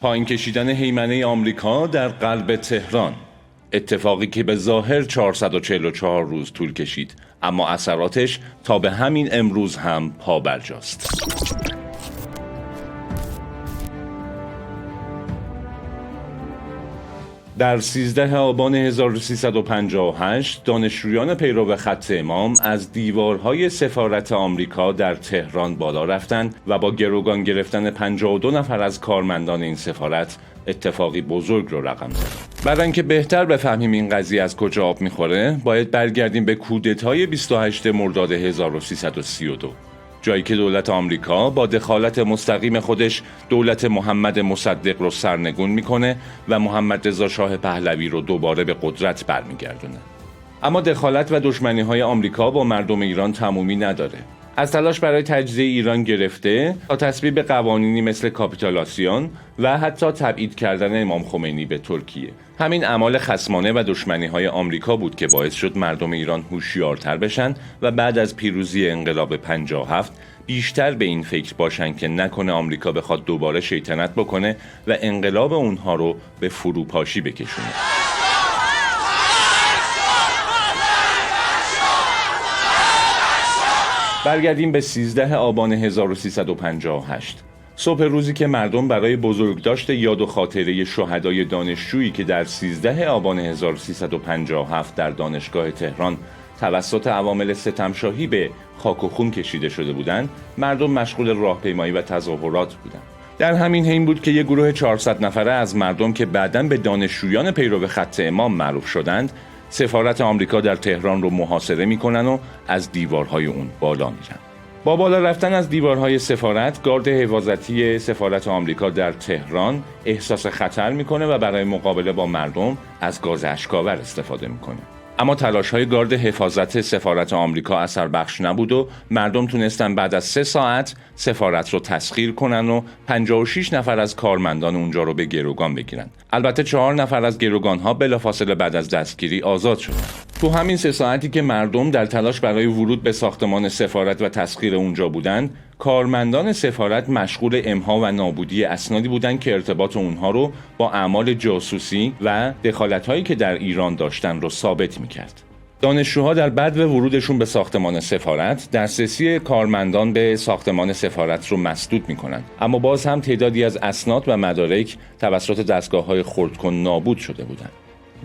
پایین کشیدن هیمنه آمریکا در قلب تهران، اتفاقی که به ظاهر 444 روز طول کشید، اما اثراتش تا به همین امروز هم پابرجاست. در 13 آبان 1358 دانشجویان پیرو خط امام از دیوارهای سفارت آمریکا در تهران بالا رفتند و با گروگان گرفتن 52 نفر از کارمندان این سفارت اتفاقی بزرگ رو رقم زد. برای اینکه بهتر بفهمیم این قضیه از کجا آب میخوره، باید برگردیم به کودتای 28 مرداد 1332. جایی که دولت آمریکا با دخالت مستقیم خودش دولت محمد مصدق رو سرنگون میکنه و محمد رضا شاه پهلوی رو دوباره به قدرت برمیگردونه. اما دخالت و دشمنی‌های آمریکا با مردم ایران تمومی نداره. از تلاش برای تجزیه ایران گرفته تا تصویب قوانینی مثل کاپیتولاسیون و حتی تبعید کردن امام خمینی به ترکیه. همین اعمال خصمانه و دشمنی‌های آمریکا بود که باعث شد مردم ایران هوشیارتر بشن و بعد از پیروزی انقلاب 57 بیشتر به این فکر باشن که نکنه آمریکا بخواد دوباره شیطنت بکنه و انقلاب اونها رو به فروپاشی بکشونه. برگردیم به 13 آبان 1358. صبح روزی که مردم برای بزرگداشت یاد و خاطره شهدای دانشجویی که در 13 آبان 1357 در دانشگاه تهران توسط عوامل ستمشاهی به خاک و خون کشیده شده بودند، مردم مشغول راهپیمایی و تظاهرات بودند. در همین حین بود که یک گروه 400 نفره از مردم که بعداً به دانشجویان پیرو خط امام معروف شدند، سفارت آمریکا در تهران رو محاصره میکنن و از دیوارهای اون بالا میرن. با بالا رفتن از دیوارهای سفارت، گارد حفاظتی سفارت آمریکا در تهران احساس خطر میکنه و برای مقابله با مردم از گاز اشک‌آور استفاده میکنه. اما تلاش‌های گارد حفاظت سفارت آمریکا اثر بخش نبود و مردم تونستن بعد از 3 ساعت سفارت رو تسخیر کنن و 56 نفر از کارمندان اونجا رو به گروگان بگیرن. البته 4 نفر از گروگان‌ها بلافاصله بعد از دستگیری آزاد شدن. تو همین 3 ساعتی که مردم در تلاش برای ورود به ساختمان سفارت و تسخیر اونجا بودند، کارمندان سفارت مشغول امحا و نابودی اسنادی بودند که ارتباط اونها رو با اعمال جاسوسی و دخالت‌هایی که در ایران داشتن رو ثابت می‌کرد. دانشجوها در بدو ورودشون به ساختمان سفارت دسترسی کارمندان به ساختمان سفارت رو مسدود می‌کنند، اما باز هم تعدادی از اسناد و مدارک توسط دستگاه‌های خردکن نابود شده بودند.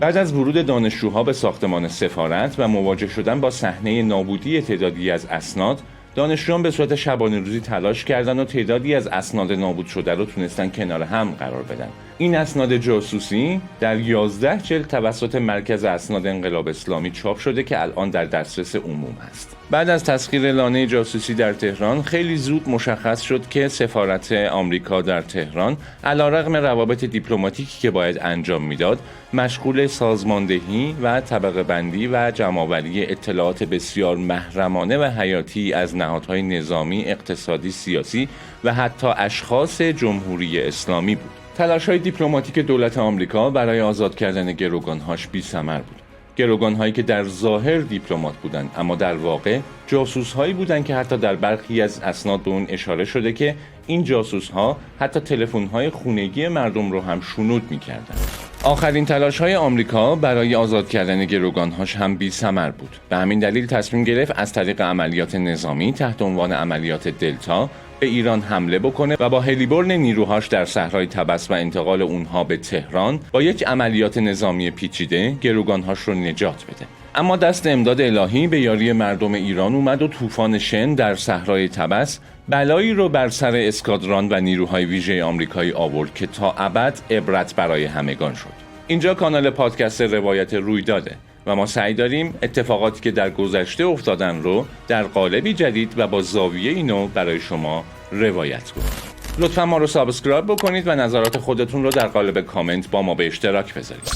بعد از ورود دانشجوها به ساختمان سفارت و مواجه شدن با صحنه نابودی تعدادی از اسناد، دانشجویان به صورت شبانه روزی تلاش کردند و تعدادی از اسناد نابود شده رو تونستن کنار هم قرار بدن. این اسناد جاسوسی در 11 جلد توسط مرکز اسناد انقلاب اسلامی چاپ شده که الان در دسترس عموم است. بعد از تسخیر لانه جاسوسی در تهران، خیلی زود مشخص شد که سفارت آمریکا در تهران علیرغم روابط دیپلماتیکی که باید انجام میداد، مشغول سازماندهی و طبقه بندی و جمع‌آوری اطلاعات بسیار محرمانه و حیاتی از نهادهای نظامی، اقتصادی، سیاسی و حتی اشخاص جمهوری اسلامی بود. تلاش‌های دیپلماتیک دولت آمریکا برای آزاد کردن گروگان‌هاش بی‌ثمر بود. گروگان‌هایی که در ظاهر دیپلمات بودند، اما در واقع جاسوس‌هایی بودند که حتی در برخی از اسناد به اون اشاره شده که این جاسوس‌ها حتی تلفن‌های خونگی مردم رو هم شنود می‌کردند. آخرین تلاش‌های آمریکا برای آزاد کردن گروگان‌هاش هم بی‌ثمر بود. به همین دلیل تصمیم گرفت از طریق عملیات نظامی تحت عنوان عملیات دلتا به ایران حمله بکنه و با هلیبرن نیروهاش در صحرای طبس و انتقال اونها به تهران با یک عملیات نظامی پیچیده گروگان‌هاش رو نجات بده. اما دست امداد الهی به یاری مردم ایران اومد و طوفان شن در صحرای طبس بلایی رو بر سر اسکادران و نیروهای ویژه آمریکایی آورد که تا ابد عبرت برای همگان شد. اینجا کانال پادکست روایت رویداده و ما سعی داریم اتفاقاتی که در گذشته افتادن رو در قالبی جدید و با زاویه‌ای نو برای شما روایت کنیم. لطفاً ما رو سابسکرایب بکنید و نظرات خودتون رو در قالب کامنت با ما به اشتراک بذارید.